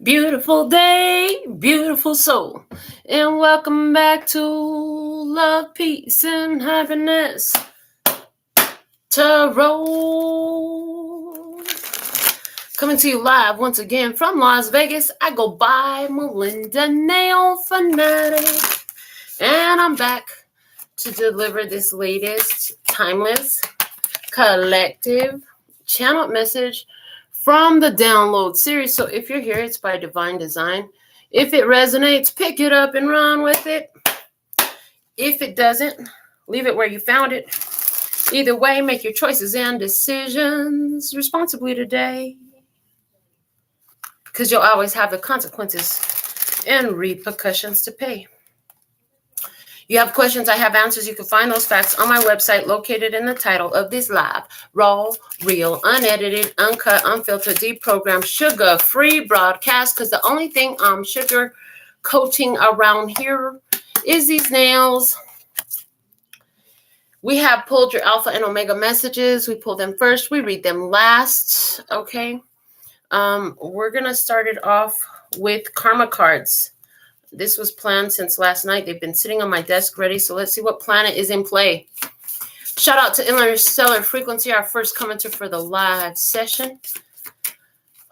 Beautiful day, beautiful soul, and welcome back to Love, Peace, and Happiness Tarot. Coming to you live once again from Las Vegas. I go by Melinda NailFanatic, and I'm back to deliver this latest timeless collective channeled message from the download series. So if you're here, it's by divine design. If it resonates, pick it up and run with it. If it doesn't, leave it where you found it. Either way, make your choices and decisions responsibly today, because you'll always have the consequences and repercussions to pay. You have questions, I have answers. You can find those facts on my website located in the title of this live. Raw, real, unedited, uncut, unfiltered, deprogrammed, sugar-free broadcast, because the only thing I'm sugar coating around here is these nails. We have pulled your alpha and omega messages. We pull them first. We read them last. Okay. We're going to start it off with karma cards. This was planned since last night. They've been sitting on my desk ready. So let's see what planet is in play. Shout out to Interstellar Frequency, our first commenter for the live session.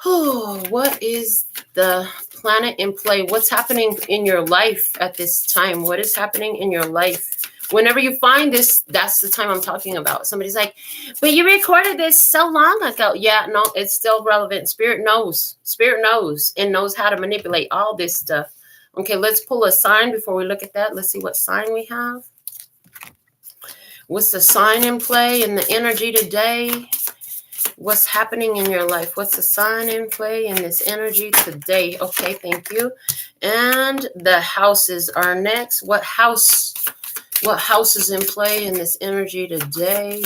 Oh, what is the planet in play? What's happening in your life at this time? What is happening in your life? Whenever you find this, that's the time I'm talking about. Somebody's like, but you recorded this so long ago. Yeah, no, it's still relevant. Spirit knows and knows how to manipulate all this stuff. Okay, let's pull a sign before we look at that. Let's see what sign we have. What's the sign in play in the energy today? What's happening in your life? What's the sign in play in this energy today? Okay, thank you. And the houses are next. What house is in play in this energy today?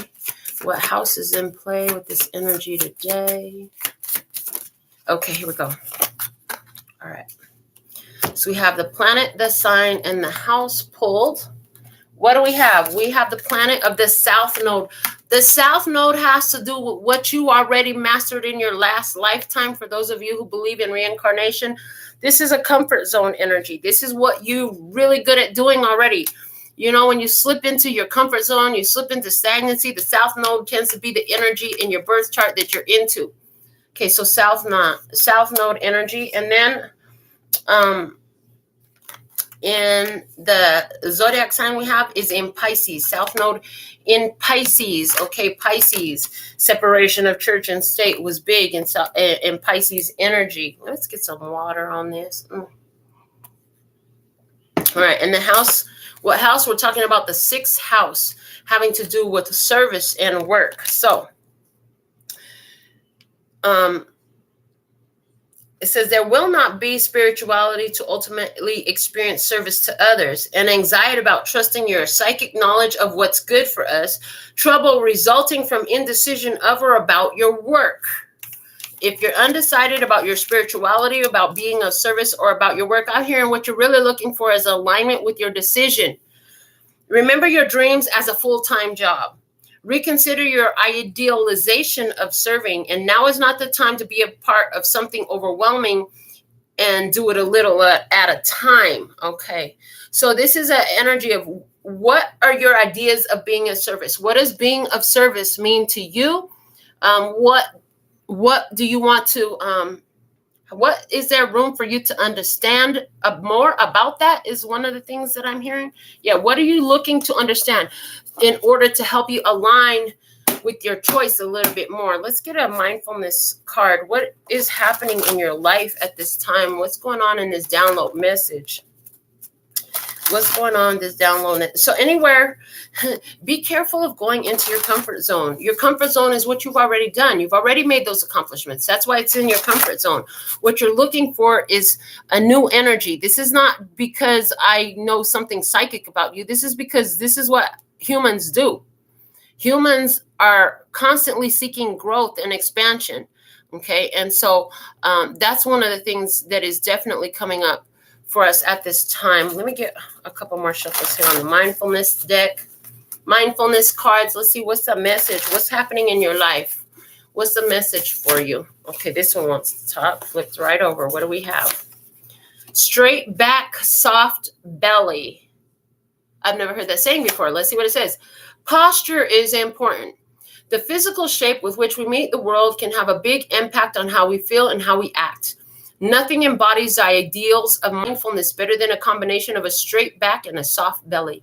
What house is in play with this energy today? Okay, here we go. All right. So we have the planet, the sign, and the house pulled. What do we have? We have the planet of the South Node. The South Node has to do with what you already mastered in your last lifetime. For those of you who believe in reincarnation, this is a comfort zone energy. This is what you're really good at doing already. You know, when you slip into your comfort zone, you slip into stagnancy, the South Node tends to be the energy in your birth chart that you're into. Okay, so South Node energy. And then in the zodiac sign we have is in Pisces. South Node in Pisces. Okay, Pisces. Separation of church and state was big in Pisces energy. Let's get some water on this. All right, and the house, what house? We're talking about the 6th house, having to do with service and work. So, it says there will not be spirituality to ultimately experience service to others, and anxiety about trusting your psychic knowledge of what's good for us, trouble resulting from indecision of or about your work. If you're undecided about your spirituality, about being of service, or about your work out here, and what you're really looking for is alignment with your decision. Remember your dreams as a full-time job. Reconsider your idealization of serving, and now is not the time to be a part of something overwhelming and do it a little at a time. Okay, so this is an energy of what are your ideas of being of service? What does being of service mean to you? What do you want to, what is there room for you to understand more about that is one of the things that I'm hearing. Yeah, what are you looking to understand in order to help you align with your choice a little bit more? Let's get a mindfulness card. What is happening in your life at this time? What's going on in this download message? What's going on in this download? So anywhere, be careful of going into your comfort zone. Your comfort zone is what you've already done. You've already made those accomplishments. That's why it's in your comfort zone. What you're looking for is a new energy. This is not because I know something psychic about you. This is because this is what humans do. Humans are constantly seeking growth and expansion. Okay. And so that's one of the things that is definitely coming up for us at this time. Let me get a couple more shuffles here on the mindfulness deck. Mindfulness cards. Let's see what's the message. What's happening in your life? What's the message for you? Okay, this one wants to talk. Flipped right over. What do we have? Straight back, soft belly. I've never heard that saying before. Let's see what it says. Posture is important. The physical shape with which we meet the world can have a big impact on how we feel and how we act. Nothing embodies the ideals of mindfulness better than a combination of a straight back and a soft belly.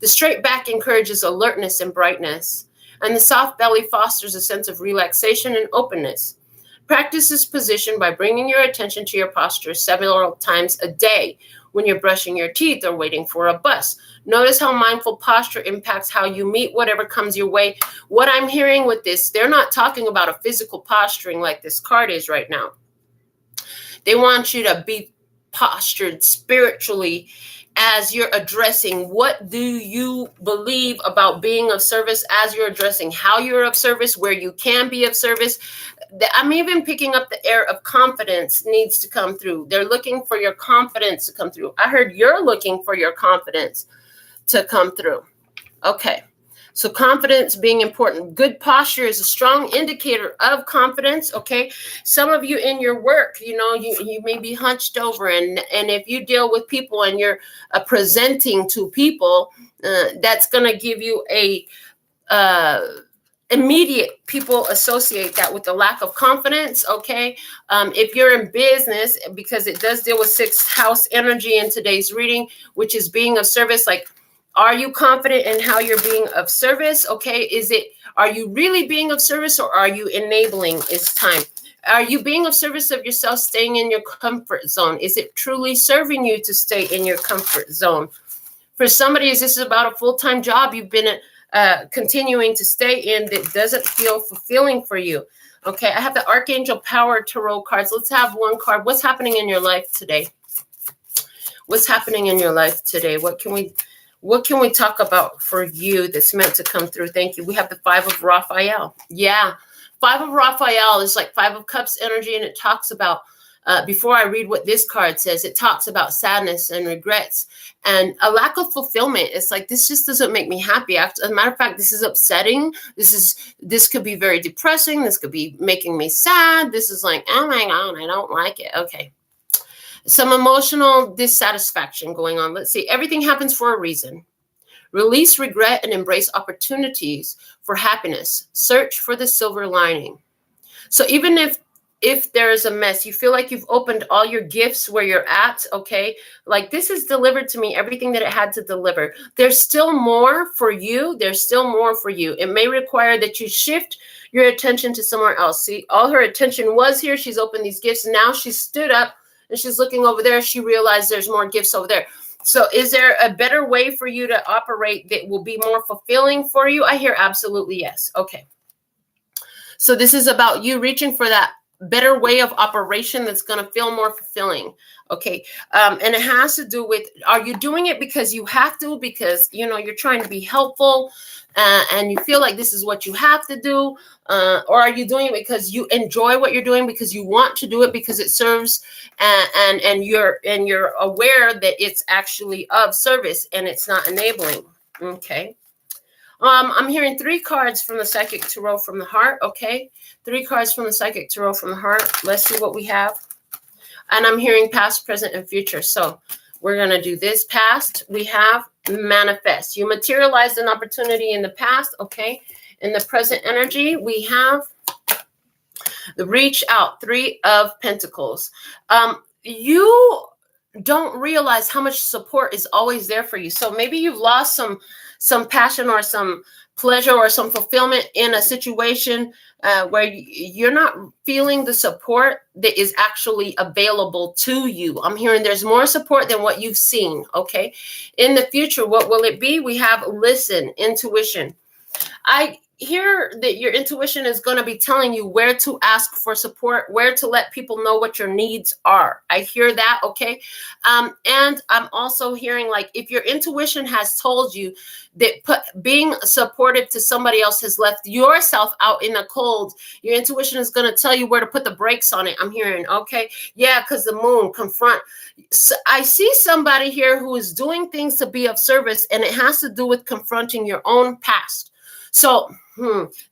The straight back encourages alertness and brightness, and the soft belly fosters a sense of relaxation and openness. Practice this position by bringing your attention to your posture several times a day when you're brushing your teeth or waiting for a bus. Notice how mindful posture impacts how you meet whatever comes your way. What I'm hearing with this, they're not talking about a physical posturing like this card is right now. They want you to be postured spiritually as you're addressing what do you believe about being of service, as you're addressing how you're of service, where you can be of service. I'm even picking up the air of confidence needs to come through. They're looking for your confidence to come through. I heard you're looking for your confidence to come through. Okay. So confidence being important. Good posture is a strong indicator of confidence, okay? Some of you in your work, you know, you may be hunched over, and if you deal with people and you're presenting to people, that's going to give you a immediate, people associate that with the lack of confidence, okay? If you're in business, because it does deal with sixth house energy in today's reading, which is being of service, like, are you confident in how you're being of service? Okay. Are you really being of service, or are you enabling? It's time. Are you being of service of yourself, staying in your comfort zone? Is it truly serving you to stay in your comfort zone? For somebody, is this about a full-time job you've been continuing to stay in that doesn't feel fulfilling for you? Okay. I have the Archangel Power Tarot cards. Let's have one card. What's happening in your life today? What's happening in your life today? What can we talk about for you that's meant to come through? Thank you. We have the Five of Raphael. Yeah. Five of Raphael is like Five of Cups energy. And it talks about, before I read what this card says, it talks about sadness and regrets and a lack of fulfillment. It's like, this just doesn't make me happy. As a matter of fact, this is upsetting. This could be very depressing. This could be making me sad. This is like, oh my God, I don't like it. Okay. Some emotional dissatisfaction going on. Let's see. Everything happens for a reason. Release regret and embrace opportunities for happiness. Search for the silver lining. So even if there's a mess, you feel like you've opened all your gifts where you're at, okay? Like, this has delivered to me everything that it had to deliver. There's still more for you. There's still more for you. It may require that you shift your attention to somewhere else. See, all her attention was here. She's opened these gifts. Now she's stood up and she's looking over there. She realized there's more gifts over there. So is there a better way for you to operate that will be more fulfilling for you? I hear absolutely yes. Okay. So this is about you reaching for that better way of operation that's going to feel more fulfilling. Okay. And it has to do with, are you doing it because you have to, because, you know, you're trying to be helpful and you feel like this is what you have to do? Or are you doing it because you enjoy what you're doing, because you want to do it, because it serves and you're aware that it's actually of service and it's not enabling? Okay. I'm hearing 3 cards from the Psychic Tarot from the Heart. Okay. 3 cards from the Psychic Tarot from the Heart. Let's see what we have. And I'm hearing past, present, and future. So we're going to do this. Past, we have manifest. You materialized an opportunity in the past. Okay. In the present energy, we have the reach out, 3 of Pentacles. You don't realize how much support is always there for you. So maybe you've lost some passion or some pleasure or some fulfillment in a situation where you're not feeling the support that is actually available to you. I'm hearing there's more support than what you've seen. Okay. In the future, what will it be? We have listen, intuition. I hear that your intuition is going to be telling you where to ask for support, where to let people know what your needs are. I hear that. Okay. And I'm also hearing, like, if your intuition has told you that being supportive to somebody else has left yourself out in the cold, your intuition is going to tell you where to put the brakes on it. I'm hearing, okay. Yeah. Because the moon confront. So I see somebody here who is doing things to be of service, and it has to do with confronting your own past. So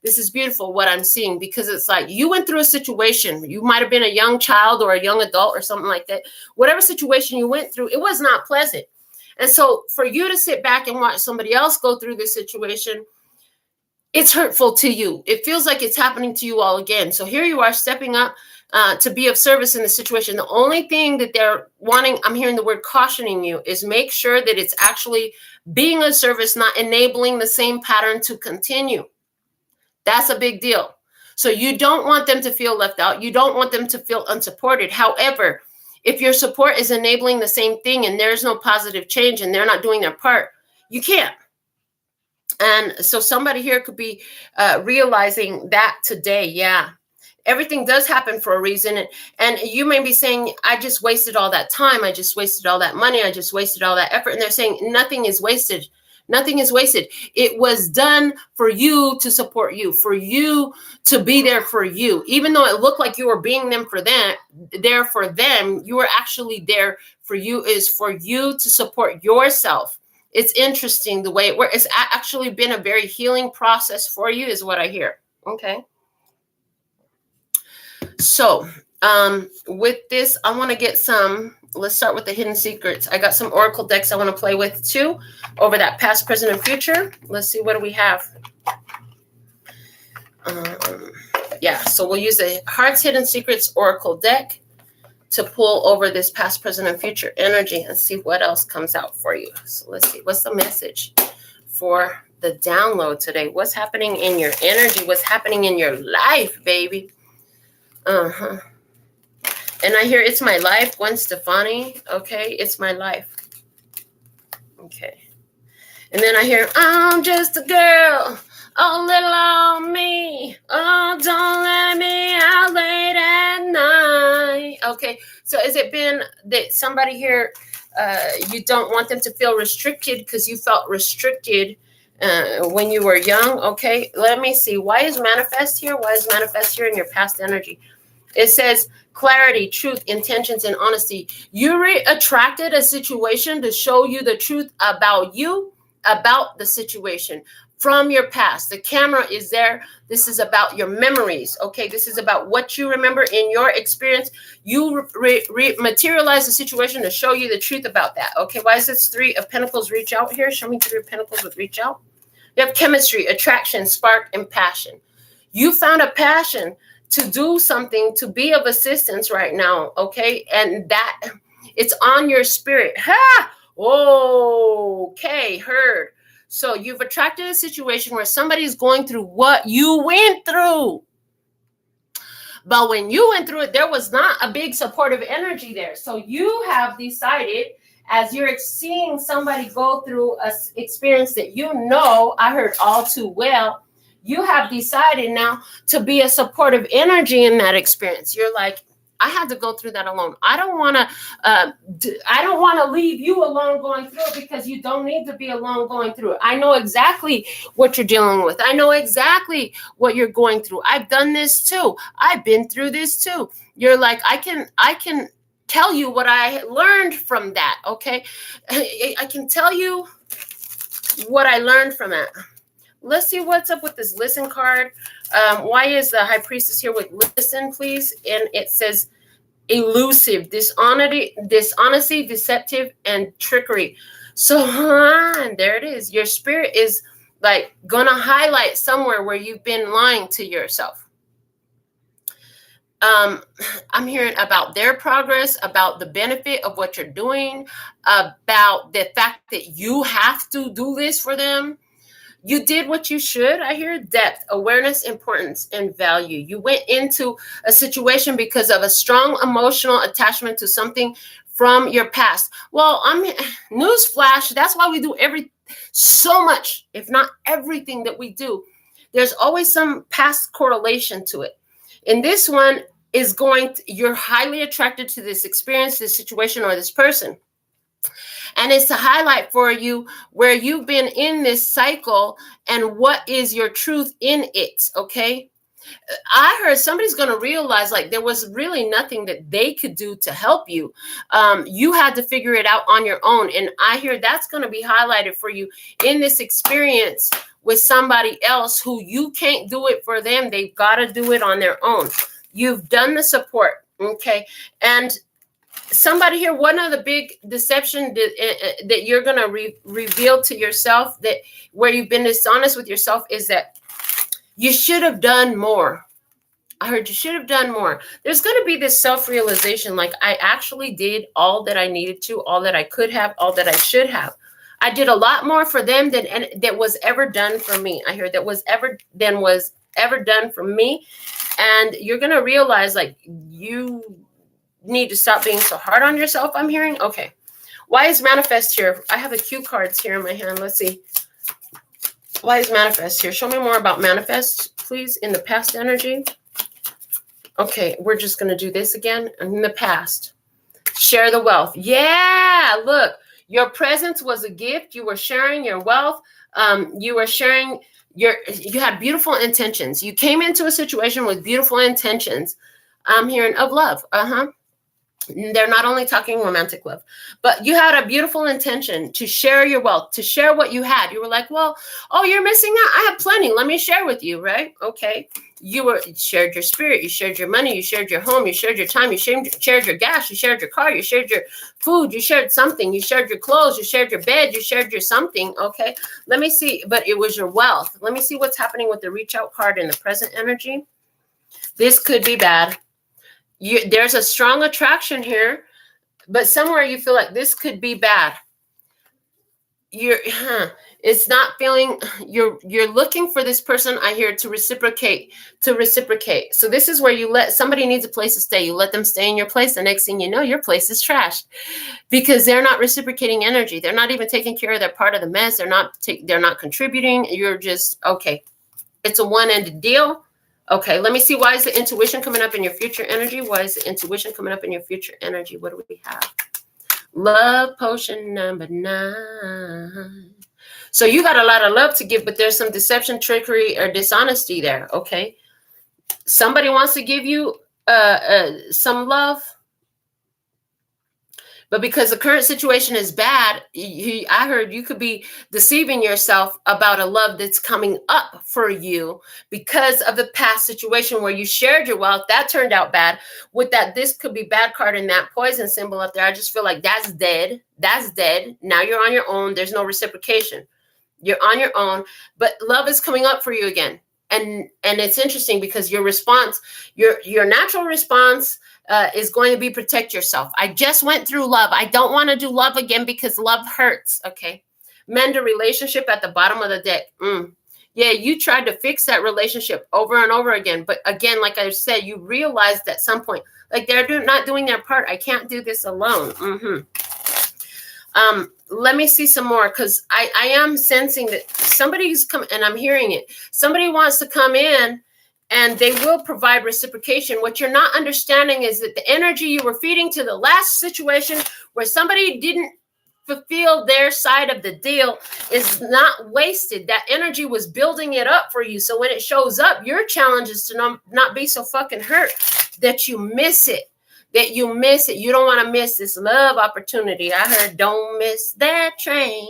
This is beautiful what I'm seeing, because it's like you went through a situation. You might have been a young child or a young adult or something like that. Whatever situation you went through, it was not pleasant. And so for you to sit back and watch somebody else go through this situation, it's hurtful to you. It feels like it's happening to you all again. So here you are stepping up to be of service in the situation. The only thing that they're wanting, I'm hearing the word cautioning you, is make sure that it's actually being of service, not enabling the same pattern to continue. That's a big deal. So you don't want them to feel left out. You don't want them to feel unsupported. However, if your support is enabling the same thing and there's no positive change and they're not doing their part, you can't. And so somebody here could be realizing that today. Yeah, everything does happen for a reason. And you may be saying, I just wasted all that time. I just wasted all that money. I just wasted all that effort. And they're saying nothing is wasted. Nothing is wasted. It was done for you to support you, for you to be there for you. Even though it looked like you were being there for them, you were actually there for you, is for you to support yourself. It's interesting the way it works. It's actually been a very healing process for you, is what I hear. Okay. So with this, I want to get some, let's start with the hidden secrets. I got some oracle decks I want to play with too over that past, present, and future. Let's see, what do we have? Yeah, so we'll use the Heart's Hidden Secrets oracle deck to pull over this past, present, and future energy and see what else comes out for you. So let's see, what's the message for the download today? What's happening in your energy? What's happening in your life, baby? And I hear it's my life, Gwen Stefani. Okay, it's my life. Okay. And then I hear, I'm just a girl, oh, little on me. Oh, don't let me out late at night. Okay, so has it been that somebody here, you don't want them to feel restricted because you felt restricted when you were young? Okay, let me see. Why is manifest here? Why is manifest here in your past energy? It says clarity, truth, intentions, and honesty. You attracted a situation to show you the truth about you, about the situation from your past. The camera is there. This is about your memories. Okay, this is about what you remember in your experience. You materialize the situation to show you the truth about that. Okay, why is this Three of Pentacles reach out here? Show me Three of Pentacles with reach out. You have chemistry, attraction, spark, and passion. You found a passion to do something, to be of assistance right now, okay? And that, it's on your spirit. Ha! Okay, heard. So you've attracted a situation where somebody's going through what you went through. But when you went through it, there was not a big supportive energy there. So you have decided, as you're seeing somebody go through an experience that you know, I heard all too well, you have decided now to be a supportive energy in that experience. You're like, I had to go through that alone. I don't want to leave you alone going through it, because you don't need to be alone going through it. I know exactly what you're dealing with. I know exactly what you're going through. I've done this too. I've been through this too. You're like, I can tell you what I learned from that. Okay. I can tell you what I learned from it. Let's see what's up with this listen card. Why is the High Priestess here with listen, please? And it says elusive, dishonesty, deceptive, and trickery. So there it is. Your spirit is like going to highlight somewhere where you've been lying to yourself. I'm hearing about their progress, about the benefit of what you're doing, about the fact that you have to do this for them. You did what you should. I hear depth, awareness, importance, and value. You went into a situation because of a strong emotional attachment to something from your past. Well, newsflash, that's why we do so much, if not everything that we do. There's always some past correlation to it. And this one is you're highly attracted to this experience, this situation, or this person. And it's to highlight for you where you've been in this cycle and what is your truth in it, okay? I heard somebody's going to realize like there was really nothing that they could do to help you. You had to figure it out on your own. And I hear that's going to be highlighted for you in this experience with somebody else who you can't do it for them. They've got to do it on their own. You've done the support. Okay. And somebody here, one of the big deception that you're going to reveal to yourself, that where you've been dishonest with yourself, is that you should have done more. I heard you should have done more. There's going to be this self-realization, like I actually did all that I needed to, all that I could have, all that I should have. I did a lot more for them than that was ever done for me. I heard that was ever done for me. And you're going to realize, like, you need to stop being so hard on yourself, I'm hearing. Okay. Why is manifest here? I have the cue cards here in my hand. Let's see. Why is manifest here? Show me more about manifest, please, in the past energy. Okay, we're just going to do this again. In the past, share the wealth. Yeah, look, your presence was a gift. You were sharing your wealth. You were sharing you had beautiful intentions. You came into a situation with beautiful intentions. I'm hearing of love. They're not only talking romantic love, but you had a beautiful intention to share your wealth, to share what you had. You were like, well, oh, you're missing out. I have plenty. Let me share with you, right? Okay. You shared your spirit. You shared your money. You shared your home. You shared your time. You shared your gas. You shared your car. You shared your food. You shared something. You shared your clothes. You shared your bed. You shared your something. Okay. Let me see. But it was your wealth. Let me see what's happening with the reach out card in the present energy. This could be bad. There's a strong attraction here, but somewhere you feel like this could be bad. It's not feeling, you're looking for this person, I hear, to reciprocate. So this is where somebody needs a place to stay. You let them stay in your place. The next thing you know, your place is trashed because they're not reciprocating energy. They're not even taking care of their part of the mess. They're not contributing. You're just, okay. It's a one-ended deal. Okay, let me see. Why is the intuition coming up in your future energy? Why is the intuition coming up in your future energy? What do we have? Love potion number 9. So you got a lot of love to give, but there's some deception, trickery, or dishonesty there. Okay, somebody wants to give you some love, but because the current situation is bad, I heard you could be deceiving yourself about a love that's coming up for you because of the past situation where you shared your wealth. That turned out bad. With that, this could be bad card and that poison symbol up there. I just feel like that's dead. That's dead. Now you're on your own. There's no reciprocation. You're on your own, but love is coming up for you again. And it's interesting because your response, your natural response is going to be protect yourself. I just went through love. I don't want to do love again because love hurts. Okay. Mend a relationship at the bottom of the deck. Yeah, you tried to fix that relationship over and over again. But again, like I said, you realized at some point, like they're not doing their part. I can't do this alone. Let me see some more, because I am sensing that somebody's coming, and I'm hearing it. Somebody wants to come in and they will provide reciprocation. What you're not understanding is that the energy you were feeding to the last situation where somebody didn't fulfill their side of the deal is not wasted. That energy was building it up for you. So when it shows up, your challenge is to not be so fucking hurt that you miss it. You don't want to miss this love opportunity. I heard, don't miss that train.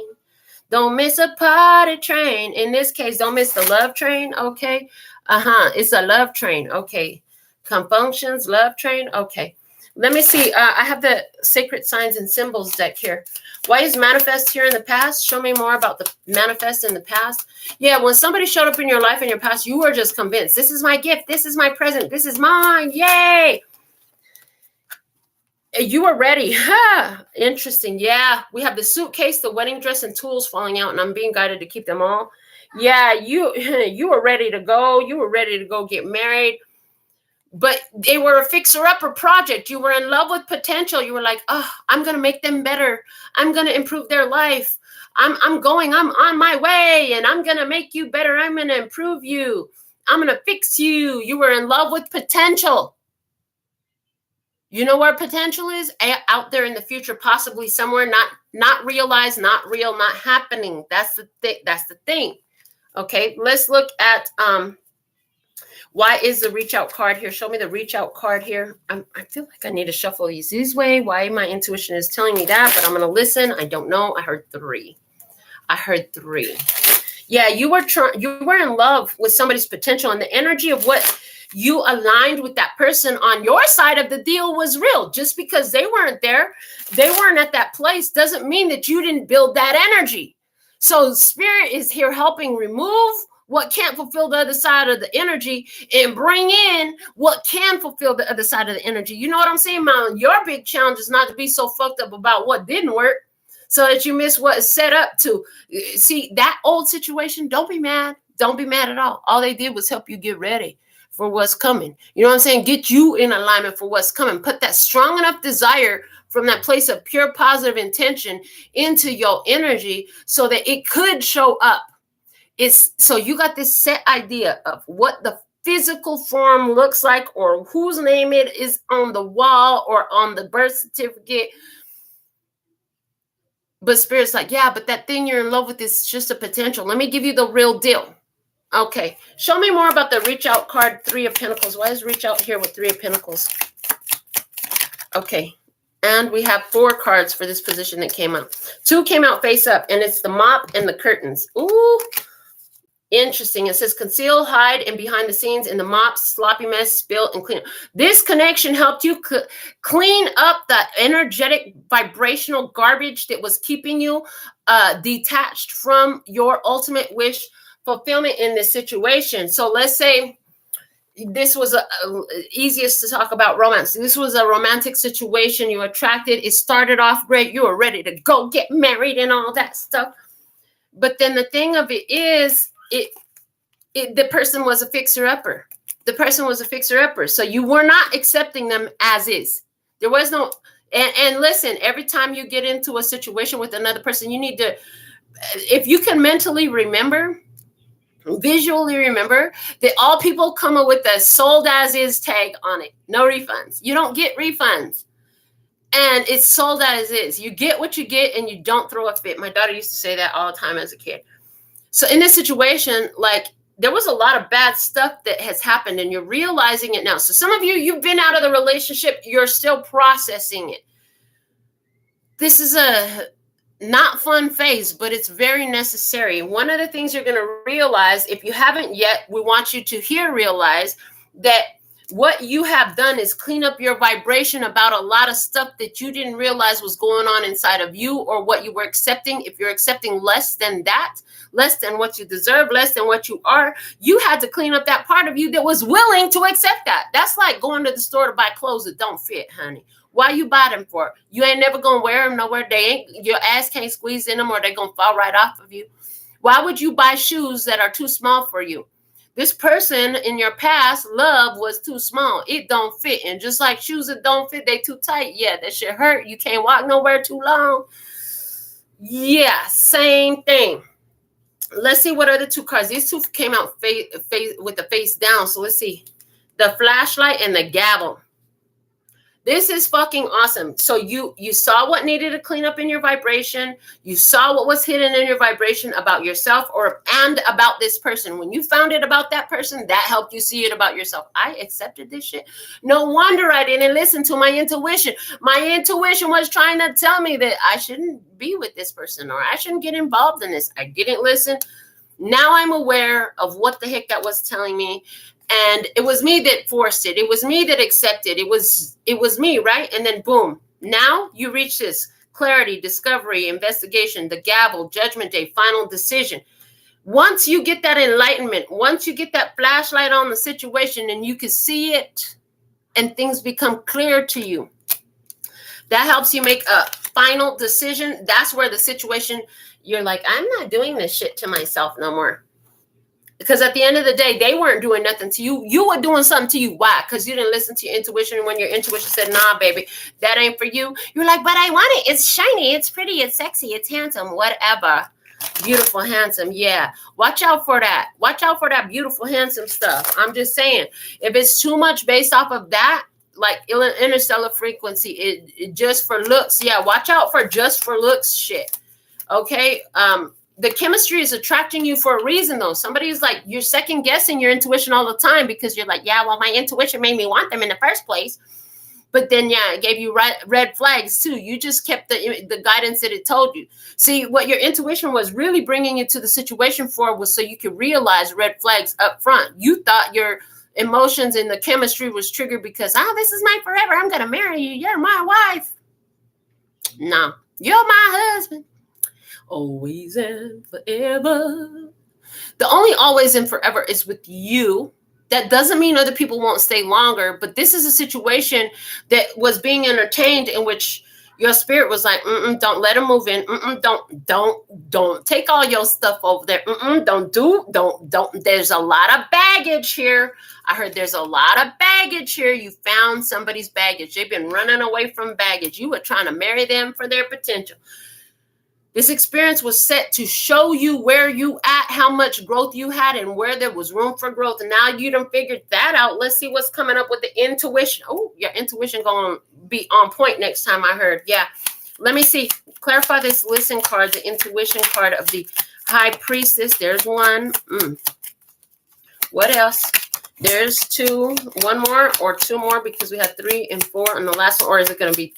Don't miss a party train. In this case, don't miss the love train. Okay. It's a love train. Okay. Confunctions, love train. Okay. Let me see. I have the sacred signs and symbols deck here. Why is manifest here in the past? Show me more about the manifest in the past. Yeah, when somebody showed up in your life in your past, you were just convinced. This is my gift. This is my present. This is mine. Yay. You were ready. Interesting. Yeah, we have the suitcase, the wedding dress, and tools falling out, and I'm being guided to keep them all. Yeah, you were ready to go. You were ready to go get married. But they were a fixer-upper project. You were in love with potential. You were like, oh, I'm going to make them better. I'm going to improve their life. I'm on my way, and I'm going to make you better. I'm going to improve you. I'm going to fix you. You were in love with potential. You know where potential is? Out there in the future, possibly somewhere not realized, not real, not happening. That's the thing. Okay, let's look at why is the reach out card here? Show me the reach out card here. I feel like I need to shuffle these this way. Why my intuition is telling me that, but I'm going to listen. I don't know. I heard 3. Yeah, you were in love with somebody's potential, and the energy of what you aligned with that person on your side of the deal was real. Just because they weren't there, they weren't at that place, doesn't mean that you didn't build that energy. So spirit is here helping remove what can't fulfill the other side of the energy and bring in what can fulfill the other side of the energy. You know what I'm saying, Mom? Your big challenge is not to be so fucked up about what didn't work so that you miss what is set up to. See, that old situation, don't be mad. Don't be mad at all. All they did was help you get ready for what's coming. You know what I'm saying? Get you in alignment for what's coming. Put that strong enough desire from that place of pure positive intention into your energy so that it could show up. It's so you got this set idea of what the physical form looks like, or whose name it is on the wall or on the birth certificate. But spirit's like, yeah, but that thing you're in love with is just a potential. Let me give you the real deal. Okay, show me more about the reach out card, 3 of Pentacles. Why is reach out here with 3 of Pentacles? Okay, and we have 4 cards for this position that came out. 2 came out face up, and it's the mop and the curtains. Ooh, interesting. It says conceal, hide, and behind the scenes in the mop, sloppy mess, spill, and clean. This connection helped you clean up the energetic, vibrational garbage that was keeping you detached from your ultimate wish fulfillment in this situation. So let's say this was easiest to talk about romance. This was a romantic situation. You attracted. It started off great. You were ready to go get married and all that stuff. But then the thing of it is, the person was a fixer-upper. The person was a fixer-upper. So you were not accepting them as is. There was no, and listen, every time you get into a situation with another person, you need to, if you can mentally remember, visually remember that all people come up with a sold as is tag on it. No refunds. You don't get refunds. And it's sold as is. You get what you get and you don't throw a fit. My daughter used to say that all the time as a kid. So in this situation, like, there was a lot of bad stuff that has happened and you're realizing it now. So some of you, you've been out of the relationship. You're still processing it. This is a not fun phase, but it's very necessary. One of the things you're going to realize, if you haven't yet, we want you to realize that what you have done is clean up your vibration about a lot of stuff that you didn't realize was going on inside of you, or what you were accepting. If you're accepting less than that, less than what you deserve, less than what you are, you had to clean up that part of you that was willing to accept that. That's like going to the store to buy clothes that don't fit, honey. Why you buy them for? You ain't never gonna wear them nowhere. They ain't, your ass can't squeeze in them, or they gonna fall right off of you. Why would you buy shoes that are too small for you? This person in your past love was too small. It don't fit. And just like shoes that don't fit, they too tight. Yeah, that shit hurt. You can't walk nowhere too long. Yeah, same thing. Let's see what other 2 cards. These 2 came out face with the face down. So let's see. The flashlight and the gavel. This is fucking awesome. So you saw what needed to clean up in your vibration. You saw what was hidden in your vibration about yourself and about this person. When you found it about that person, that helped you see it about yourself. I accepted this shit. No wonder I didn't listen to my intuition. My intuition was trying to tell me that I shouldn't be with this person, or I shouldn't get involved in this. I didn't listen. Now I'm aware of what the heck that was telling me. And it was me that forced it. It was me that accepted. It was me, right? And then boom, now you reach this clarity, discovery, investigation, the gavel, judgment day, final decision. Once you get that enlightenment, once you get that flashlight on the situation and you can see it and things become clear to you, that helps you make a final decision. That's where the situation, you're like, I'm not doing this shit to myself no more. Because at the end of the day, they weren't doing nothing to you. You were doing something to you. Why? Because you didn't listen to your intuition. When your intuition said, nah, baby, that ain't for you. You're like, but I want it. It's shiny. It's pretty. It's sexy. It's handsome. Whatever. Beautiful, handsome. Yeah. Watch out for that. Watch out for that beautiful, handsome stuff. I'm just saying, if it's too much based off of that, like interstellar frequency, it just for looks. Yeah. Watch out for just for looks shit. Okay. The chemistry is attracting you for a reason, though. Somebody's like, you're second guessing your intuition all the time because you're like, yeah, well, my intuition made me want them in the first place. But then, yeah, it gave you red flags too. You just kept the guidance that it told you. See, what your intuition was really bringing you to the situation for was so you could realize red flags up front. You thought your emotions and the chemistry was triggered because, this is my forever. I'm going to marry you. You're my wife. No, you're my husband. Always and forever. The only always and forever is with you. That doesn't mean other people won't stay longer, but this is a situation that was being entertained in which your spirit was like, don't let him move in. Don't take all your stuff over there. Don't. There's a lot of baggage here. I heard there's a lot of baggage here. You found somebody's baggage. They've been running away from baggage. You were trying to marry them for their potential. This experience was set to show you where you at, how much growth you had, and where there was room for growth. And now you done figured that out. Let's see what's coming up with the intuition. Oh, your intuition going to be on point next time, I heard. Yeah. Let me see. Clarify this listen card, the intuition card of the High Priestess. There's one. What else? There's two. One more or two more because we had 3 and 4 on the last one. Or is it going to be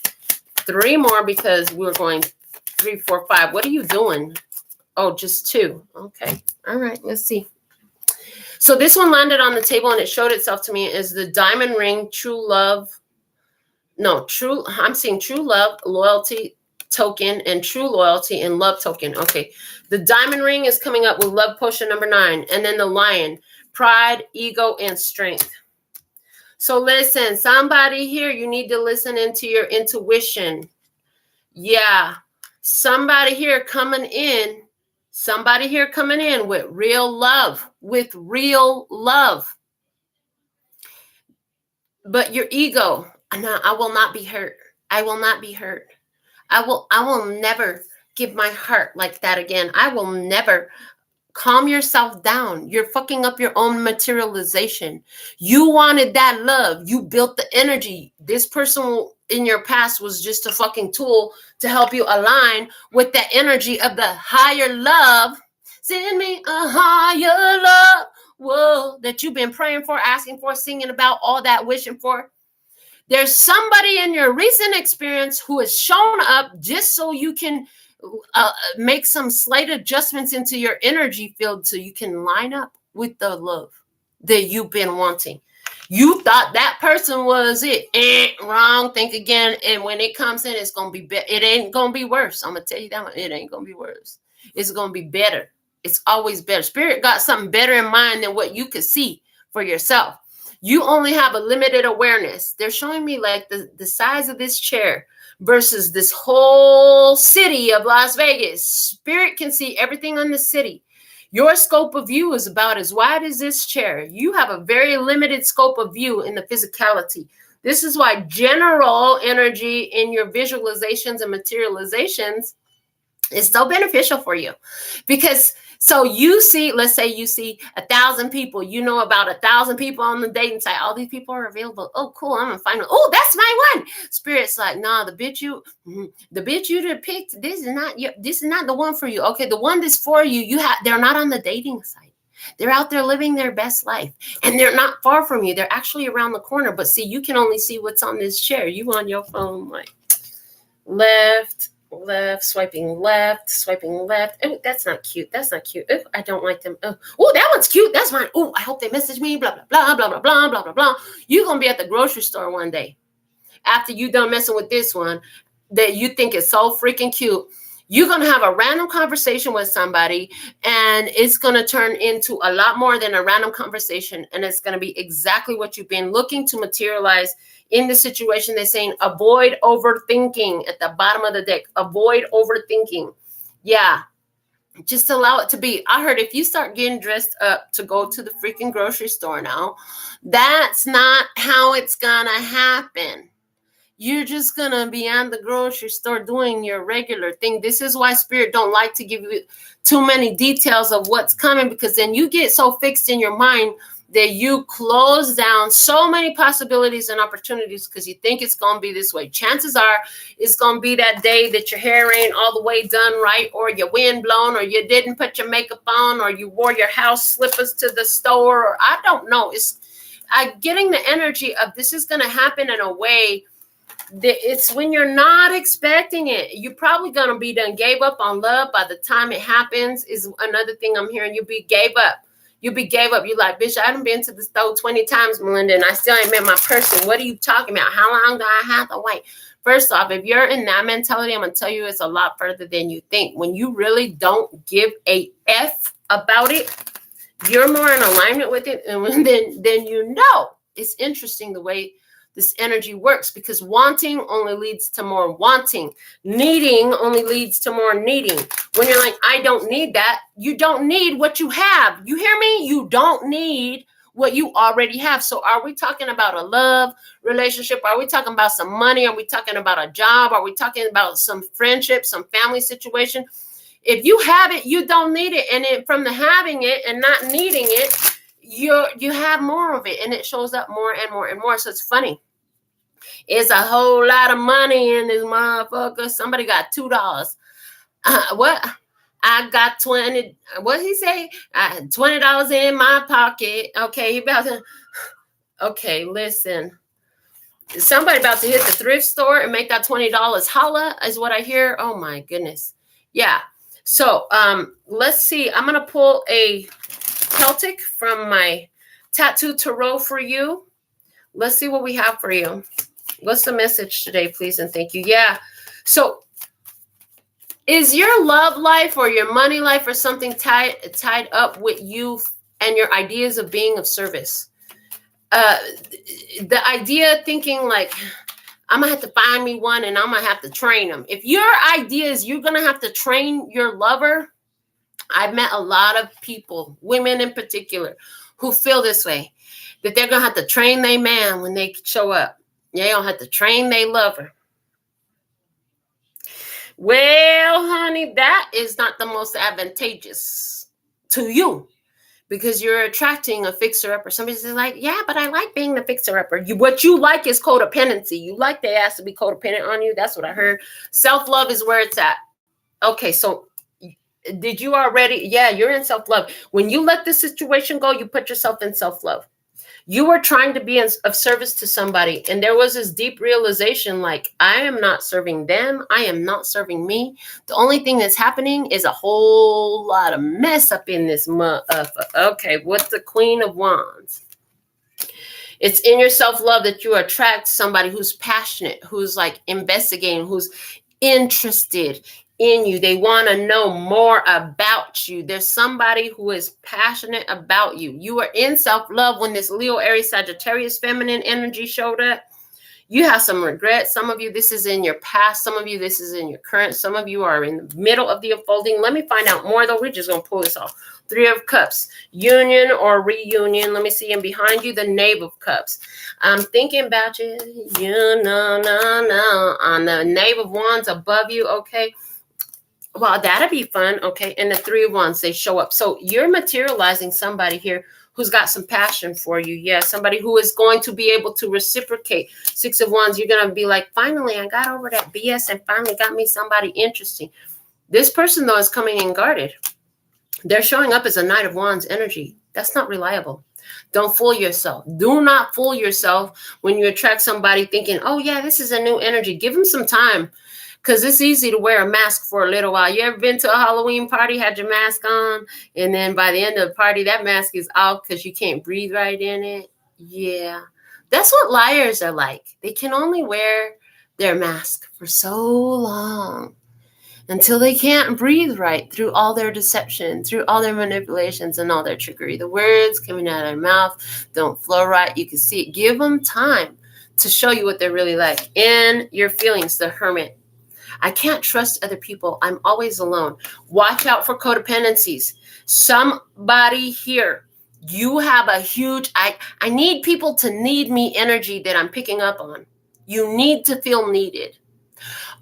3 more because we're going 3, 4, 5. What are you doing? Oh, just 2. Okay. All right. Let's see. So this one landed on the table and it showed itself to me as the diamond ring, true love. No, I'm seeing true love, loyalty token, and true loyalty and love token. Okay. The diamond ring is coming up with love potion number 9. And then the lion, pride, ego, and strength. So listen, somebody here, you need to listen into your intuition. Yeah. Somebody here coming in with real love, But your ego, no, I will not be hurt. I will not be hurt. I will never give my heart like that again. I will never. Calm yourself down. You're fucking up your own materialization. You wanted that love. You built the energy. This person in your past was just a fucking tool to help you align with the energy of the higher love. Send me a higher love. Whoa, that you've been praying for, asking for, singing about, all that, wishing for. There's somebody in your recent experience who has shown up just so you can make some slight adjustments into your energy field so you can line up with the love that you've been wanting. You thought that person was it. Wrong. Think again. And when it comes in, it's going to be better. It ain't going to be worse. I'm going to tell you that one. It ain't going to be worse. It's going to be better. It's always better. Spirit got something better in mind than what you could see for yourself. You only have a limited awareness. They're showing me like the size of this chair versus this whole city of Las Vegas. Spirit can see everything in the city. Your scope of view is about as wide as this chair. You have a very limited scope of view in the physicality. This is why general energy in your visualizations and materializations is so beneficial for you. Because so you see, let's say you see 1,000 people, you know about 1,000 people on the dating site. All these people are available. Oh, cool. I'm gonna find one. Oh, that's my one. Spirit's like, nah, the bitch you picked, this is not the one for you. Okay, the one that's for you, they're not on the dating site. They're out there living their best life. And they're not far from you. They're actually around the corner. But see, you can only see what's on this chair. You on your phone, like left, swiping left. Oh, that's not cute. Oh, I don't like them. Oh, that one's cute. That's mine. Oh, I hope they message me. Blah, blah, blah, blah, blah, blah, blah, blah, blah. You're going to be at the grocery store one day after you done messing with this one that you think is so freaking cute. You're going to have a random conversation with somebody, and it's going to turn into a lot more than a random conversation. And it's going to be exactly what you've been looking to materialize in the situation. They're saying avoid overthinking at the bottom of the deck. Avoid overthinking. Yeah. Just allow it to be. I heard if you start getting dressed up to go to the freaking grocery store now, that's not how it's going to happen. You're just going to be at the grocery store doing your regular thing. This is why Spirit don't like to give you too many details of what's coming, because then you get so fixed in your mind that you close down so many possibilities and opportunities because you think it's going to be this way. Chances are it's going to be that day that your hair ain't all the way done right, or your wind blown, or you didn't put your makeup on, or you wore your house slippers to the store, or I don't know. It's getting the energy of this is going to happen in a way It's when you're not expecting it. You're probably going to be done gave up on love by the time it happens is another thing I'm hearing. You gave up. You're like, bitch, I done been to the store 20 times, Melinda, and I still ain't met my person. What are you talking about? How long do I have to wait? First off, if you're in that mentality, I'm going to tell you it's a lot further than you think. When you really don't give a F about it, you're more in alignment with it, and then you know. It's interesting the way this energy works, because wanting only leads to more wanting. Needing only leads to more needing. When you're like, I don't need that, you don't need what you have. You hear me? You don't need what you already have. So are we talking about a love relationship? Are we talking about some money? Are we talking about a job? Are we talking about some friendship, some family situation? If you have it, you don't need it. And then from the having it and not needing it, you have more of it, and it shows up more and more and more. So it's funny. It's a whole lot of money in this motherfucker. Somebody got $2. What? I got 20. What he say? I had $20 in my pocket. Okay, he about to. Okay, listen. Somebody about to hit the thrift store and make that $20. Holla is what I hear. Oh my goodness. Yeah. So let's see. I'm gonna pull a Celtic from my Tattoo Tarot for you. Let's see what we have for you. What's the message today, please and thank you? Yeah. So is your love life or your money life or something tied up with you and your ideas of being of service? The idea thinking like, I'm going to have to find me one and I'm going to have to train them. If your idea is you're going to have to train your lover, I've met a lot of people, women in particular, who feel this way, that they're going to have to train their man when they show up. They don't have to train their lover. Well, honey, that is not the most advantageous to you, because you're attracting a fixer-upper. Somebody's like, yeah, but I like being the fixer-upper. What you like is codependency. You like their ass to be codependent on you. That's what I heard. Self-love is where it's at. Okay, so did you already? Yeah, you're in self-love. When you let this situation go, you put yourself in self-love. You were trying to be of service to somebody, and there was this deep realization, like, I am not serving them. I am not serving me. The only thing that's happening is a whole lot of mess up in this month. Okay, what's the Queen of Wands? It's in your self-love that you attract somebody who's passionate, who's like investigating, who's interested in you. They want to know more about you. There's somebody who is passionate about you. You are in self-love when this Leo, Aries, Sagittarius feminine energy showed up. You have some regret. Some of you, this is in your past. Some of you, this is in your current. Some of you are in the middle of the unfolding. Let me find out more, though. We're just going to pull this off. 3 of Cups, union or reunion. Let me see. And behind you, the Knave of Cups. I'm thinking about you. No. On the Knave of Wands above you, okay. Well, that'd be fun. Okay. And the 3 of Wands, they show up. So you're materializing somebody here who's got some passion for you. Yeah. Somebody who is going to be able to reciprocate. 6 of Wands, you're going to be like, finally, I got over that BS and finally got me somebody interesting. This person, though, is coming in guarded. They're showing up as a Knight of Wands energy. That's not reliable. Don't fool yourself. Do not fool yourself when you attract somebody thinking, oh, yeah, this is a new energy. Give them some time. Because it's easy to wear a mask for a little while. You ever been to a Halloween party, had your mask on, and then by the end of the party, that mask is off because you can't breathe right in it? Yeah. That's what liars are like. They can only wear their mask for so long until they can't breathe right through all their deception, through all their manipulations and all their trickery. The words coming out of their mouth don't flow right. You can see it. Give them time to show you what they're really like. In your feelings, the Hermit. I can't trust other people. I'm always alone. Watch out for codependencies. Somebody here, you have a huge, I need people to need me energy that I'm picking up on. You need to feel needed.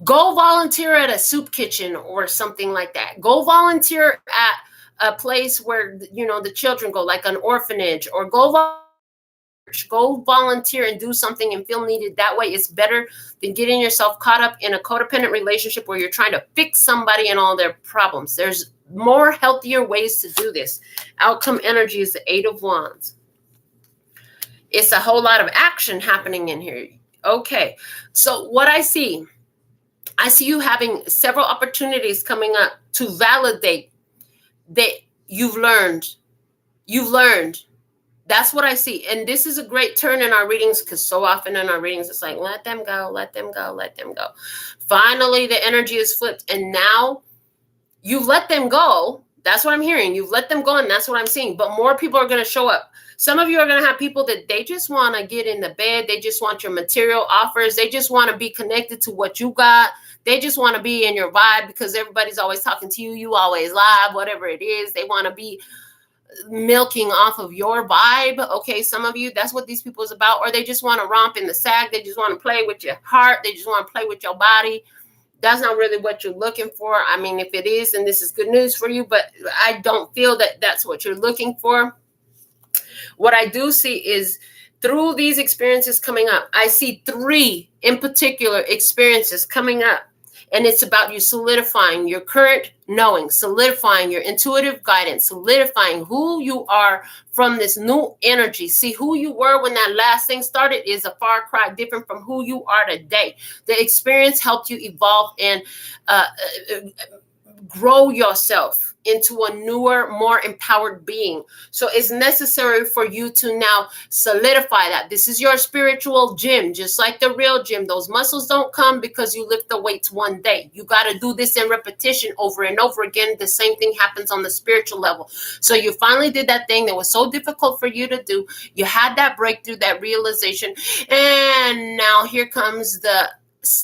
Go volunteer at a soup kitchen or something like that. Go volunteer at a place where, the children go, like an orphanage, or go volunteer and do something and feel needed. That way it's better than getting yourself caught up in a codependent relationship where you're trying to fix somebody and all their problems. There's more healthier ways to do this. Outcome energy is the 8 of Wands. It's a whole lot of action happening in here. Okay. So what I see you having several opportunities coming up to validate that you've learned. You've learned. That's what I see. And this is a great turn in our readings, because so often in our readings, it's like, let them go, let them go, let them go. Finally, the energy is flipped. And now you've let them go. That's what I'm hearing. You've let them go, and that's what I'm seeing. But more people are going to show up. Some of you are going to have people that they just want to get in the bed. They just want your material offers. They just want to be connected to what you got. They just want to be in your vibe because everybody's always talking to you. You always live, whatever it is. They want to be milking off of your vibe. Okay, some of you, that's what these people is about. Or they just want to romp in the sack. They just want to play with your heart. They just want to play with your body. That's not really what you're looking for. I mean, if it is, then this is good news for you, but I don't feel that that's what you're looking for. What I do see is through these experiences coming up, I see 3 in particular experiences coming up. And it's about you solidifying your current knowing, solidifying your intuitive guidance, solidifying who you are from this new energy. See, who you were when that last thing started is a far cry different from who you are today. The experience helped you evolve and grow yourself into a newer, more empowered being. So it's necessary for you to now solidify that. This is your spiritual gym, just like the real gym. Those muscles don't come because you lift the weights one day. You got to do this in repetition over and over again. The same thing happens on the spiritual level. So you finally did that thing that was so difficult for you to do. You had that breakthrough, that realization. And now here comes the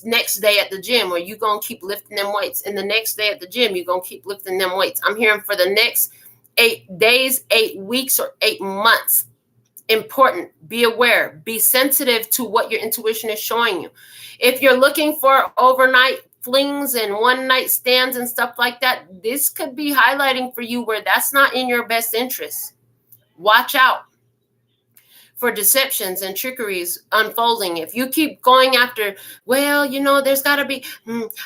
next day at the gym where you're going to keep lifting them weights. And the next day at the gym, you're going to keep lifting them weights. I'm hearing for the next 8 days, 8 weeks, or 8 months. Important. Be aware. Be sensitive to what your intuition is showing you. If you're looking for overnight flings and one night stands and stuff like that, this could be highlighting for you where that's not in your best interest. Watch out for deceptions and trickeries unfolding. If you keep going after, well, you know, there's got to be,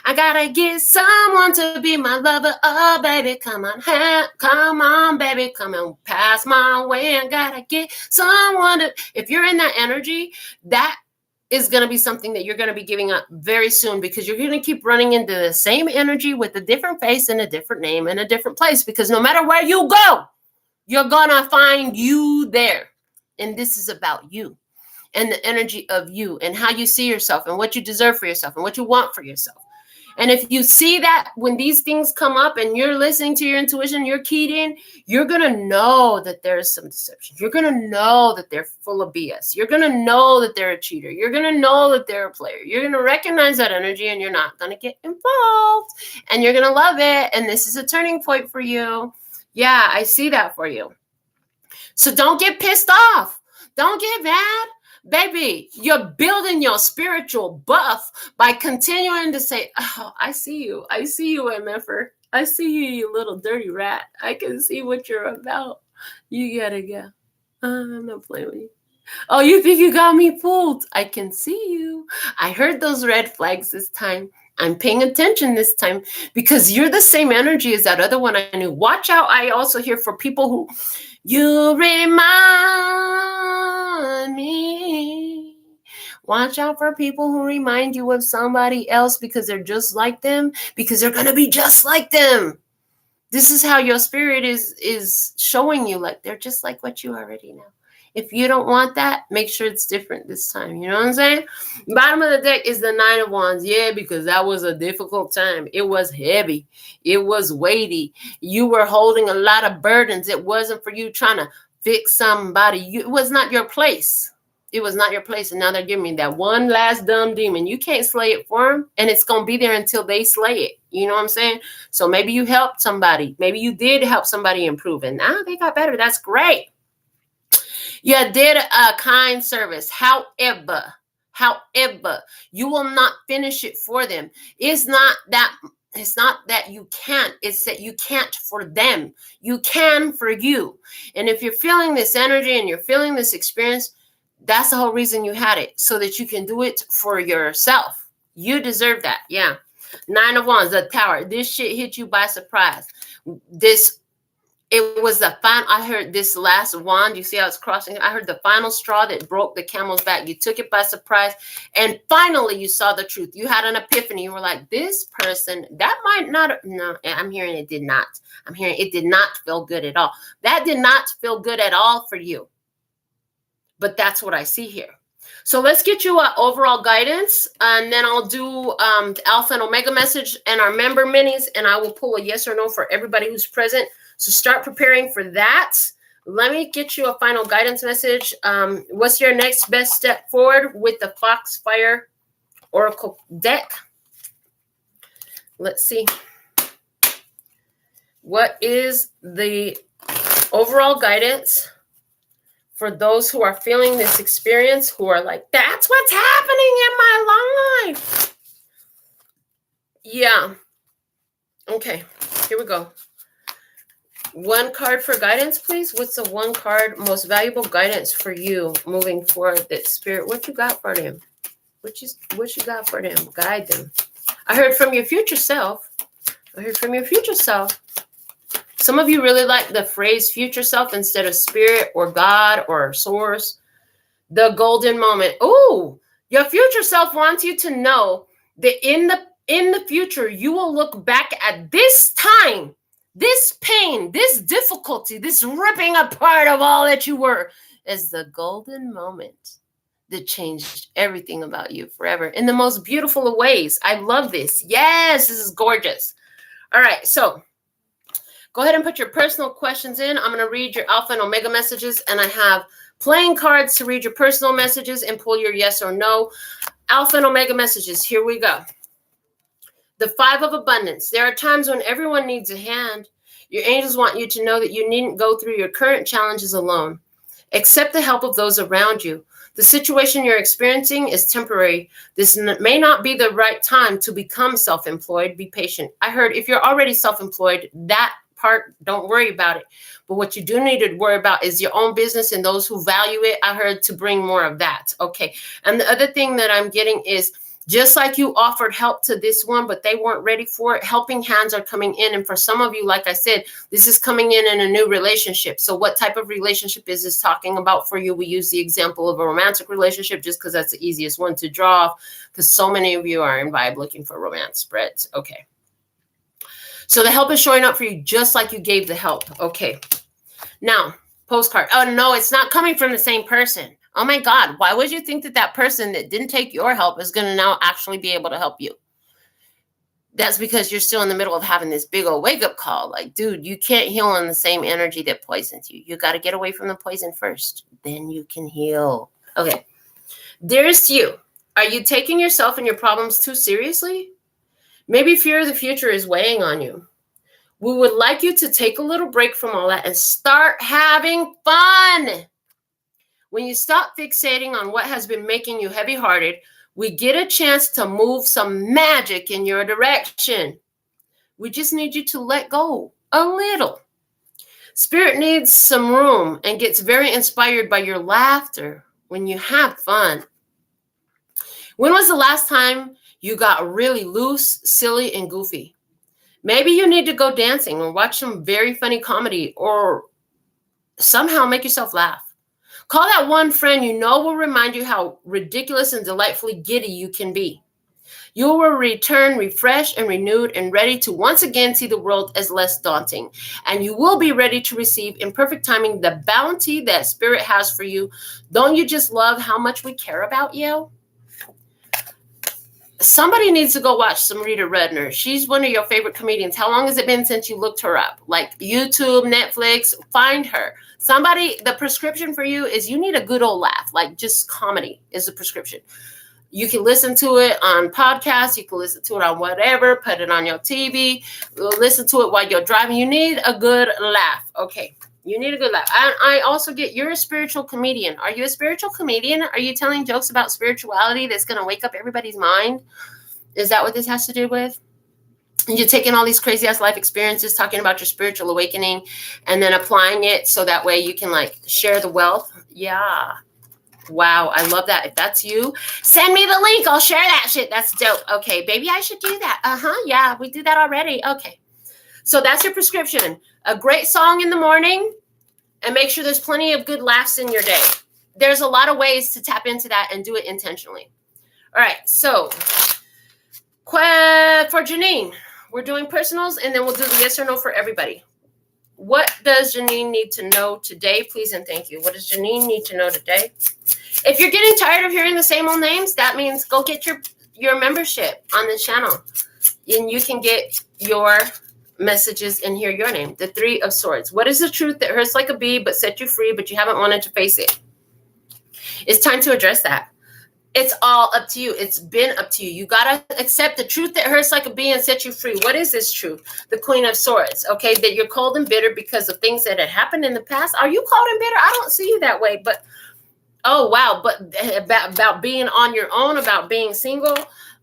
I got to get someone to be my lover. Oh, baby, come on, baby, come on, pass my way. I got to get someone to, if you're in that energy, that is going to be something that you're going to be giving up very soon, because you're going to keep running into the same energy with a different face and a different name and a different place, because no matter where you go, you're going to find you there. And this is about you and the energy of you and how you see yourself and what you deserve for yourself and what you want for yourself. And if you see that when these things come up and you're listening to your intuition, you're keyed in, you're going to know that there's some deception. You're going to know that they're full of BS. You're going to know that they're a cheater. You're going to know that they're a player. You're going to recognize that energy, and you're not going to get involved, and you're going to love it. And this is a turning point for you. Yeah, I see that for you. So don't get pissed off. Don't get mad. Baby, you're building your spiritual buff by continuing to say, oh, I see you. I see you, MFer. I see you, you little dirty rat. I can see what you're about. You gotta go. I'm not playing with you. Oh, you think you got me fooled? I can see you. I heard those red flags this time. I'm paying attention this time because you're the same energy as that other one I knew. Watch out. I also hear for people who, you remind me. Watch out for people who remind you of somebody else because they're just like them, because they're going to be just like them. This is how your spirit is showing you, like they're just like what you already know. If you don't want that, make sure it's different this time. You know what I'm saying? Bottom of the deck is the 9 of Wands. Yeah, because that was a difficult time. It was heavy. It was weighty. You were holding a lot of burdens. It wasn't for you trying to fix somebody. It was not your place. It was not your place. And now they're giving me that one last dumb demon. You can't slay it for them. And it's going to be there until they slay it. You know what I'm saying? So maybe you helped somebody. Maybe you did help somebody improve. And now they got better. That's great. You did a kind service. However, you will not finish it for them. It's not that you can't. It's that you can't for them. You can for you. And if you're feeling this energy and you're feeling this experience, that's the whole reason you had it, so that you can do it for yourself. You deserve that. Yeah. 9 of Wands, the Tower. This shit hit you by surprise. This It was the final. I heard this last wand. You see how it's crossing? I heard the final straw that broke the camel's back. You took it by surprise. And finally, you saw the truth. You had an epiphany. You were like, this person, that might not. No, I'm hearing it did not. I'm hearing it did not feel good at all. That did not feel good at all for you. But that's what I see here. So let's get you an overall guidance, and then I'll do the Alpha and Omega message and our member minis, and I will pull a yes or no for everybody who's present. So start preparing for that. Let me get you a final guidance message. What's your next best step forward with the Foxfire Oracle deck? Let's see. What is the overall guidance for those who are feeling this experience, who are like, that's what's happening in my life? Yeah. Okay, here we go. One card for guidance, please. What's the one card most valuable guidance for you moving forward? That Spirit, what you got for them? What you got for them? Guide them. I heard from your future self. I heard from your future self. Some of you really like the phrase future self instead of spirit or God or source. The golden moment. Oh, your future self wants you to know that in the future, you will look back at this time, this pain, this difficulty, this ripping apart of all that you were as the golden moment that changed everything about you forever in the most beautiful of ways. I love this. Yes, this is gorgeous. All right, so go ahead and put your personal questions in. I'm going to read your Alpha and Omega messages, and I have playing cards to read your personal messages and pull your yes or no. Alpha and Omega messages. Here we go. The Five of Abundance. There are times when everyone needs a hand. Your angels want you to know that you needn't go through your current challenges alone. Accept the help of those around you. The situation you're experiencing is temporary. This may not be the right time to become self-employed. Be patient. I heard if you're already self-employed, that part, don't worry about it. But what you do need to worry about is your own business and those who value it. I heard to bring more of that. Okay. And the other thing that I'm getting is, just like you offered help to this one, but they weren't ready for it, helping hands are coming in. And for some of you, like I said, this is coming in a new relationship. So what type of relationship is this talking about for you? We use the example of a romantic relationship just because that's the easiest one to draw off, because so many of you are in Vibe looking for romance spreads. Okay. So the help is showing up for you just like you gave the help. Okay. Now, postcard. Oh, no, it's not coming from the same person. Oh my God, why would you think that that person that didn't take your help is going to now actually be able to help you? That's because you're still in the middle of having this big old wake-up call. Like, dude, you can't heal on the same energy that poisons you. You got to get away from the poison first. Then you can heal. Okay. Dearest you, are you taking yourself and your problems too seriously? Maybe fear of the future is weighing on you. We would like you to take a little break from all that and start having fun. When you stop fixating on what has been making you heavy-hearted, we get a chance to move some magic in your direction. We just need you to let go a little. Spirit needs some room and gets very inspired by your laughter when you have fun. When was the last time you got really loose, silly, and goofy? Maybe you need to go dancing or watch some very funny comedy or somehow make yourself laugh. Call that one friend you know will remind you how ridiculous and delightfully giddy you can be. You will return refreshed and renewed and ready to once again see the world as less daunting. And you will be ready to receive in perfect timing the bounty that Spirit has for you. Don't you just love how much we care about you? Somebody needs to go watch some Rita Rudner. She's one of your favorite comedians. How long has it been since you looked her up? Like YouTube, Netflix, find her. Somebody, the prescription for you is you need a good old laugh. Like just comedy is the prescription. You can listen to it on podcasts. You can listen to it on whatever. Put it on your TV. Listen to it while you're driving. You need a good laugh. Okay. You need a good laugh. I also get, you're a spiritual comedian. Are you a spiritual comedian? Are you telling jokes about spirituality that's going to wake up everybody's mind? Is that what this has to do with? And you're taking all these crazy ass life experiences, talking about your spiritual awakening, and then applying it so that way you can like share the wealth. Yeah. Wow. I love that. If that's you, send me the link. I'll share that shit. That's dope. Okay. Baby, I should do that. Yeah. We do that already. Okay. So that's your prescription. a great song in the morning, and make sure there's plenty of good laughs in your day. There's a lot of ways to tap into that and do it intentionally. All right, so for Janine, we're doing personals, and then we'll do the yes or no for everybody. What does Janine need to know today? Please and thank you. What does Janine need to know today? If you're getting tired of hearing the same old names, that means go get your membership on the channel, and you can get your messages and hear your name. The Three of Swords. What is the truth that hurts like a bee but set you free, but you haven't wanted to face it? It's time to address that. It's all up to you. It's been up to you. You got to accept the truth that hurts like a bee and set you free. What is this truth? The Queen of Swords, okay? That you're cold and bitter because of things that had happened in the past. Are you cold and bitter? I don't see you that way, but oh, wow. But about being on your own, about being single,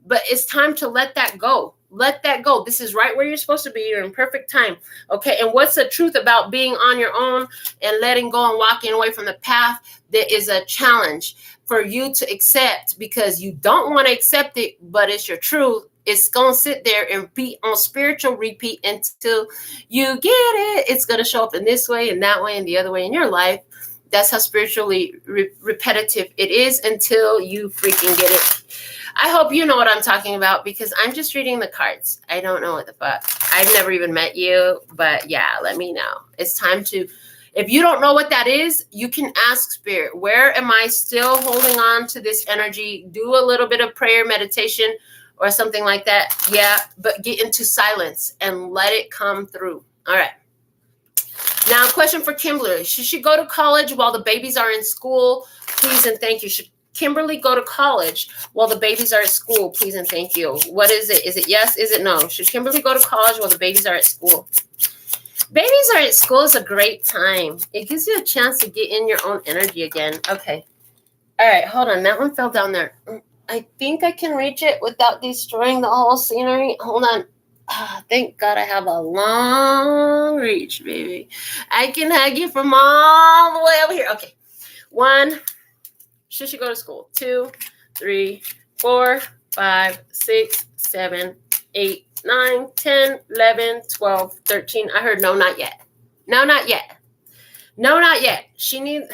but it's time to let that go. Let that go. This is right where you're supposed to be. You're in perfect time, okay? And what's the truth about being on your own and letting go and walking away from the path? That is a challenge for you to accept, because you don't want to accept it, but it's your truth. It's going to sit there and be on spiritual repeat until you get it. It's going to show up in this way and that way and the other way in your life. That's how spiritually repetitive it is until you freaking get it. I hope you know what I'm talking about, because I'm just reading the cards. I don't know what the fuck. I've never even met you, but yeah, let me know. It's time to... If you don't know what that is, you can ask Spirit, where am I still holding on to this energy? Do a little bit of prayer, meditation, or something like that. Yeah, but get into silence and let it come through. All right. Now, question for Kimberly. Should she go to college while the babies are in school? Please and thank you. Should Kimberly go to college while the babies are at school? Please and thank you. What is it? Is it yes? Is it no? Should Kimberly go to college while the babies are at school? Babies are at school is a great time. It gives you a chance to get in your own energy again. Okay. All right. Hold on. That one fell down there. I think I can reach it without destroying the whole scenery. Hold on. Thank God I have a long reach, baby. I can hug you from all the way over here. Okay. 1. Should she go to school? 2, 3, 4, 5, 6, 7, 8, 9, 10, 11, 12, 13. I heard no, not yet. No, not yet. No, not yet. She needs...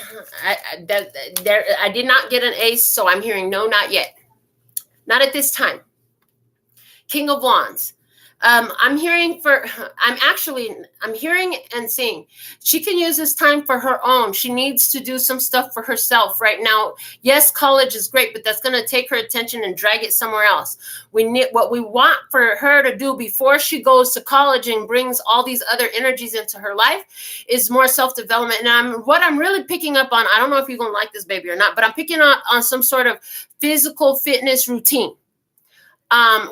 I did not get an ace, so I'm hearing no, not yet. Not at this time. King of Wands. I'm hearing and seeing she can use this time for her own. She needs to do some stuff for herself right now. Yes, college is great, but that's going to take her attention and drag it somewhere else. What we want for her to do before she goes to college and brings all these other energies into her life is more self-development. And what I'm really picking up on, I don't know if you're going to like this baby or not, but I'm picking up on some sort of physical fitness routine.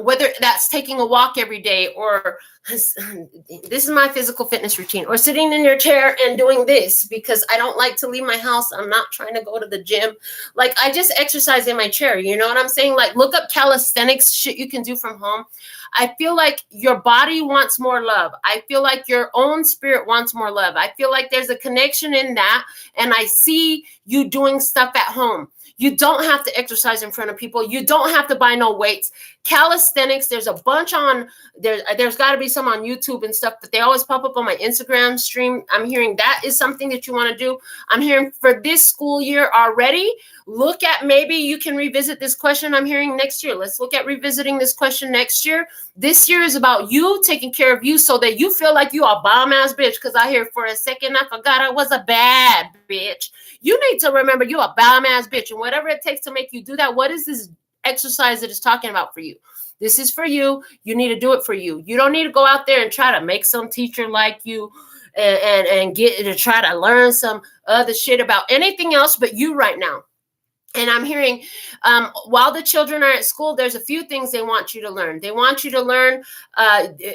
Whether that's taking a walk every day, or this is my physical fitness routine, or sitting in your chair and doing this because I don't like to leave my house. I'm not trying to go to the gym. Like, I just exercise in my chair. You know what I'm saying? Like, look up calisthenics, shit you can do from home. I feel like your body wants more love. I feel like your own spirit wants more love. I feel like there's a connection in that. And I see you doing stuff at home. You don't have to exercise in front of people. You don't have to buy no weights. Calisthenics, there's a bunch on, there's got to be some on YouTube and stuff, but they always pop up on my Instagram stream. I'm hearing that is something that you want to do. I'm hearing for this school year already, look at, maybe you can revisit this question I'm hearing next year. Let's look at revisiting this question next year. This year is about you taking care of you so that you feel like you are a bomb-ass bitch, because I hear for a second I forgot I was a bad bitch. You need to remember you a bomb-ass bitch, and whatever it takes to make you do that, what is this exercise that is talking about for you? This is for you. You need to do it for you. You don't need to go out there and try to make some teacher like you and get to try to learn some other shit about anything else but you right now. And I'm hearing while the children are at school, there's a few things they want you to learn. They want you to learn,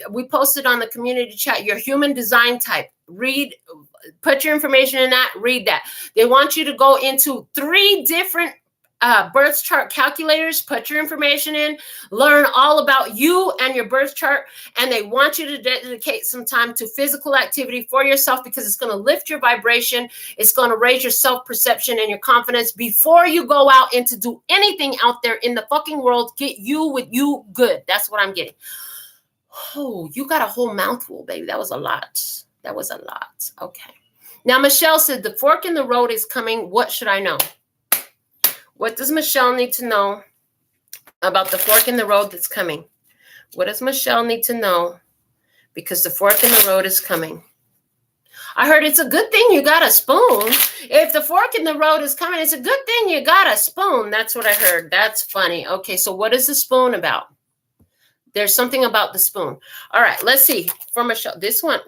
we posted on the community chat, your human design type. Read, put your information in that, read that. They want you to go into 3 different birth chart calculators, put your information in, learn all about you and your birth chart, and they want you to dedicate some time to physical activity for yourself, because it's going to lift your vibration, it's going to raise your self-perception and your confidence before you go out and to do anything out there in the fucking world. Get you with you good. That's what I'm getting. Oh, you got a whole mouthful, baby. That was a lot. That was a lot. Okay. Now, Michelle said the fork in the road is coming. What should I know? What does Michelle need to know about the fork in the road that's coming? What does Michelle need to know? Because the fork in the road is coming. I heard it's a good thing you got a spoon. If the fork in the road is coming, it's a good thing you got a spoon. That's what I heard. That's funny. Okay, so what is the spoon about? There's something about the spoon. All right, let's see. For Michelle, this one,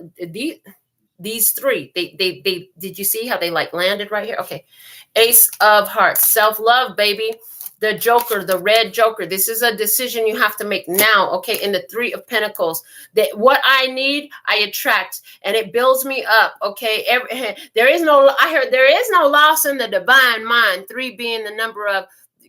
these three, they did you see how they like landed right here? Okay. Ace of Hearts, self-love, baby. The Joker, the red Joker. This is a decision you have to make now. Okay. In the Three of Pentacles, that what I need, I attract, and it builds me up. Okay. There is no loss in the divine mind. 3 being the number of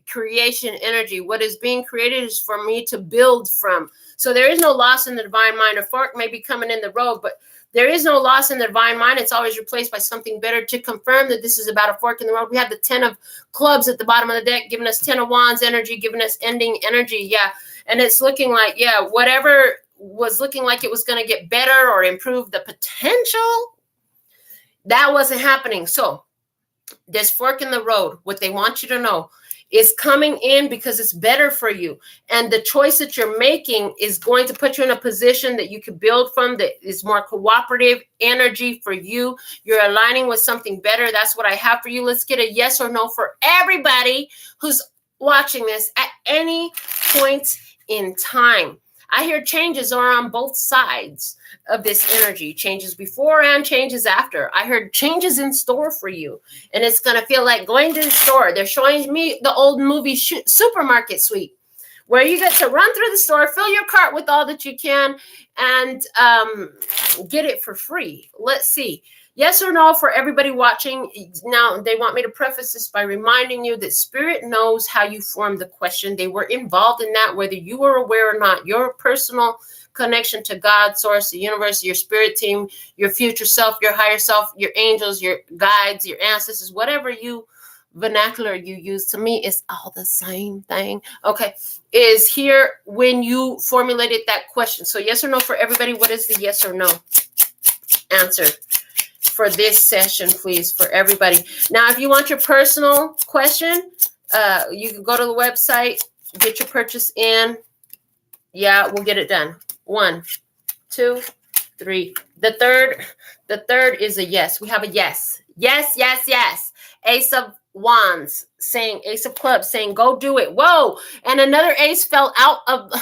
creation energy. What is being created is for me to build from. So there is no loss in the divine mind. A fork may be coming in the road, but there is no loss in the divine mind. It's always replaced by something better. To confirm that this is about a fork in the road, we have the 10 of clubs at the bottom of the deck, giving us 10 of wands energy, giving us ending energy. Yeah. And it's looking like, yeah, whatever was looking like it was going to get better or improve the potential, that wasn't happening. So this fork in the road, what they want you to know, is coming in because it's better for you. And the choice that you're making is going to put you in a position that you can build from, that is more cooperative energy for you. You're aligning with something better. That's what I have for you. Let's get a yes or no for everybody who's watching this at any point in time. I hear changes are on both sides of this energy. Changes before and changes after. I heard changes in store for you. And it's going to feel like going to the store. They're showing me the old movie Supermarket Sweep, where you get to run through the store, fill your cart with all that you can, and get it for free. Let's see. Yes or no for everybody watching. Now, they want me to preface this by reminding you that Spirit knows how you formed the question. They were involved in that, whether you were aware or not. Your personal connection to God, source, the universe, your spirit team, your future self, your higher self, your angels, your guides, your ancestors, whatever vernacular you use, to me, it's all the same thing. Okay, is here when you formulated that question. So yes or no for everybody. What is the yes or no answer for this session, please, for everybody? Now, if you want your personal question, you can go to the website, get your purchase in. Yeah, we'll get it done. 1, 2, 3. The third is a yes. We have a yes. Yes, yes, yes. Ace of Wands saying, Ace of Clubs saying, go do it. Whoa. And another ace fell out of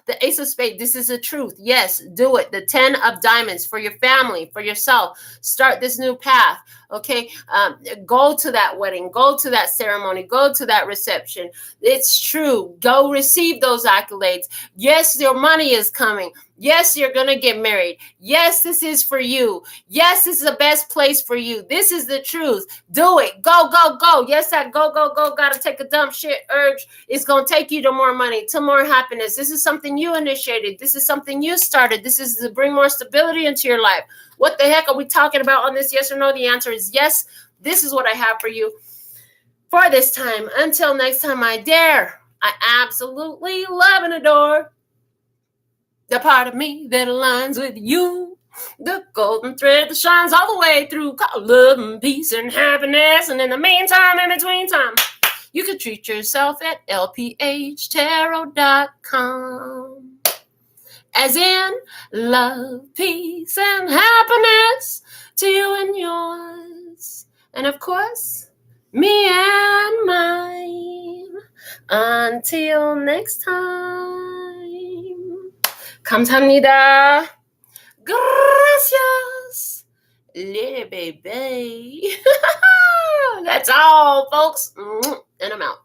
the Ace of Spades. This is the truth. Yes, do it. The 10 of Diamonds for your family, for yourself. Start this new path. Okay. Go to that wedding. Go to that ceremony. Go to that reception. It's true. Go receive those accolades. Yes, your money is coming. Yes, you're going to get married. Yes, this is for you. Yes, this is the best place for you. This is the truth. Do it. Go, go, go. Yes, that go, go, go. Got to take a dump shit urge. It's going to take you to more money, to more happiness. This is something you initiated. This is something you started. This is to bring more stability into your life. What the heck are we talking about on this? Yes or no? The answer is yes. This is what I have for you for this time. Until next time, I dare. I absolutely love and adore the part of me that aligns with you. The golden thread that shines all the way through. Call love and peace and happiness. And in the meantime, in between time, you can treat yourself at LPHtarot.com. As in love, peace, and happiness to you and yours. And of course, me and mine. Until next time. 감사합니다. Gracias. Little baby. That's all, folks. And I'm out.